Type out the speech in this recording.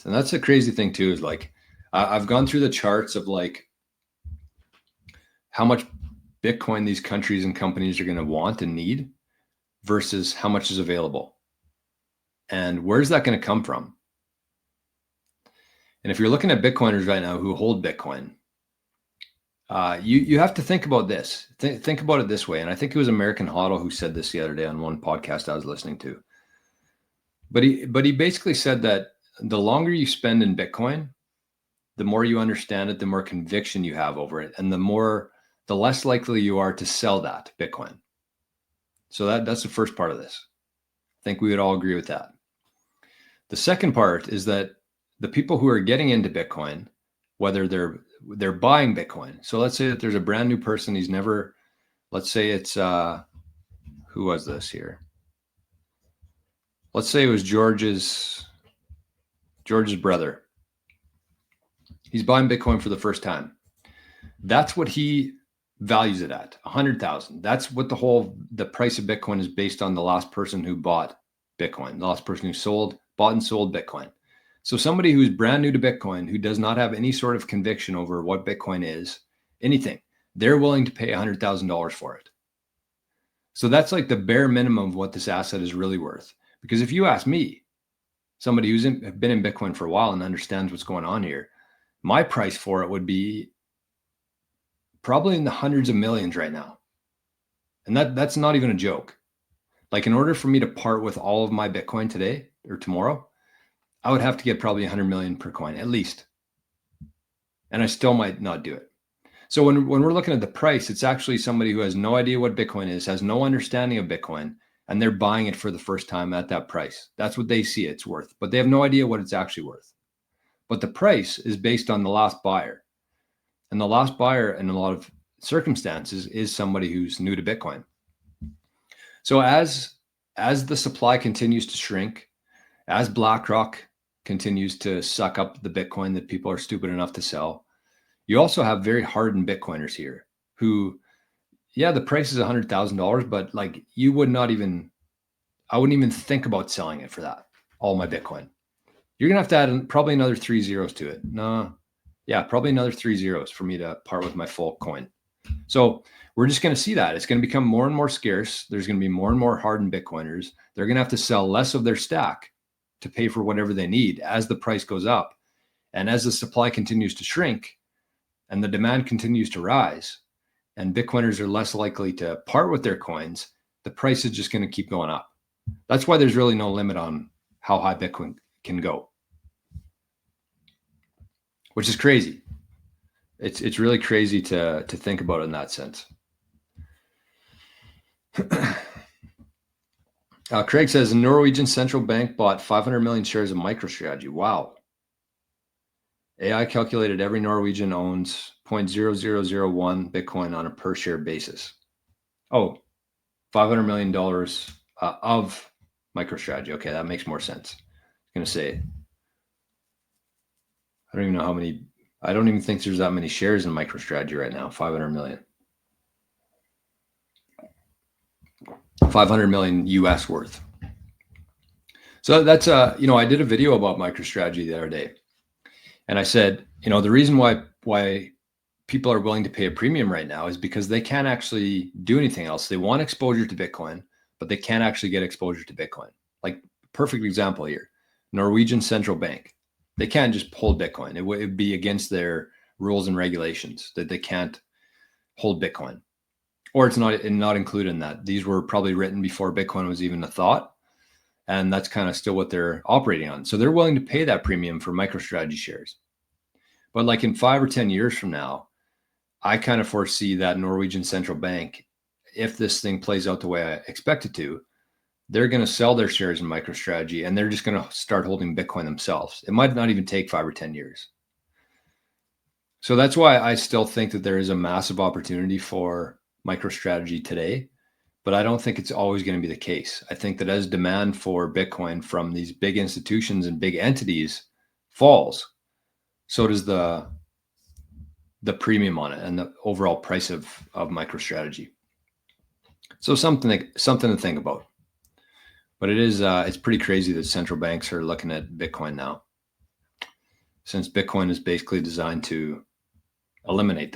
And that's the crazy thing too, is like, I've gone through the charts of like how much Bitcoin these countries and companies are going to want and need versus how much is available. And where's that going to come from? And if you're looking at Bitcoiners right now who hold Bitcoin, you have to think about this. Think about it this way. And I think it was American Hodl who said this the other day on one podcast I was listening to. But he basically said that the longer you spend in Bitcoin, the more you understand it, the more conviction you have over it, and the less likely you are to sell that Bitcoin. So that's the first part of this. I think we would all agree with that. The second part is that the people who are getting into Bitcoin, whether they're buying Bitcoin. So let's say that there's a brand new person, let's say it's, who was this here? Let's say it was George's brother. He's buying Bitcoin for the first time. That's what he values it at, 100,000. That's what the price of Bitcoin is based on, the last person who bought Bitcoin, the last person who bought and sold Bitcoin. So somebody who's brand new to Bitcoin, who does not have any sort of conviction over what Bitcoin is, anything, they're willing to pay $100,000 for it. So that's like the bare minimum of what this asset is really worth. Because if you ask me, somebody who's been in Bitcoin for a while and understands what's going on here, my price for it would be probably in the hundreds of millions right now. And that's not even a joke. Like, in order for me to part with all of my Bitcoin today or tomorrow, I would have to get probably 100 million per coin at least. And I still might not do it. So when we're looking at the price, it's actually somebody who has no idea what Bitcoin is, has no understanding of Bitcoin, and they're buying it for the first time at that price. That's what they see it's worth, but they have no idea what it's actually worth. But the price is based on the last buyer. And the last buyer in a lot of circumstances is somebody who's new to Bitcoin. So as the supply continues to shrink, as BlackRock continues to suck up the Bitcoin that people are stupid enough to sell, you also have very hardened Bitcoiners here who, yeah, the price is $100,000, but like I wouldn't even think about selling it for that, all my Bitcoin. You're going to have to add probably another 3 zeros to it. No, yeah, probably another 3 zeros for me to part with my full coin. So we're just going to see that. It's going to become more and more scarce. There's going to be more and more hardened Bitcoiners. They're going to have to sell less of their stack to pay for whatever they need as the price goes up. And as the supply continues to shrink and the demand continues to rise and Bitcoiners are less likely to part with their coins, the price is just going to keep going up. That's why there's really no limit on how high Bitcoin can go, which is crazy. It's really crazy to think about it in that sense. Craig says, the Norwegian central bank bought 500 million shares of MicroStrategy. Wow. AI calculated every Norwegian owns 0.0001 Bitcoin on a per share basis. Oh, $500 million of MicroStrategy. Okay, that makes more sense. I'm going to say, I don't even know how many, I don't even think there's that many shares in MicroStrategy right now, 500 million. 500 million US worth. So that's, I did a video about MicroStrategy the other day. And I said, the reason why people are willing to pay a premium right now is because they can't actually do anything else. They want exposure to Bitcoin, but they can't actually get exposure to Bitcoin. Like, perfect example here, Norwegian central bank. They can't just hold Bitcoin. It would be against their rules and regulations that they can't hold Bitcoin. Or it's not included in that. These were probably written before Bitcoin was even a thought. And that's kind of still what they're operating on. So they're willing to pay that premium for MicroStrategy shares. But like in 5 or 10 years from now, I kind of foresee that Norwegian central bank, if this thing plays out the way I expect it to, they're going to sell their shares in MicroStrategy and they're just going to start holding Bitcoin themselves. It might not even take 5 or 10 years. So that's why I still think that there is a massive opportunity for MicroStrategy today, but I don't think it's always going to be the case. I think that as demand for Bitcoin from these big institutions and big entities falls, so does the premium on it and the overall price of MicroStrategy. So something to think about. But it is it's pretty crazy that central banks are looking at Bitcoin now. since Bitcoin is basically designed to eliminate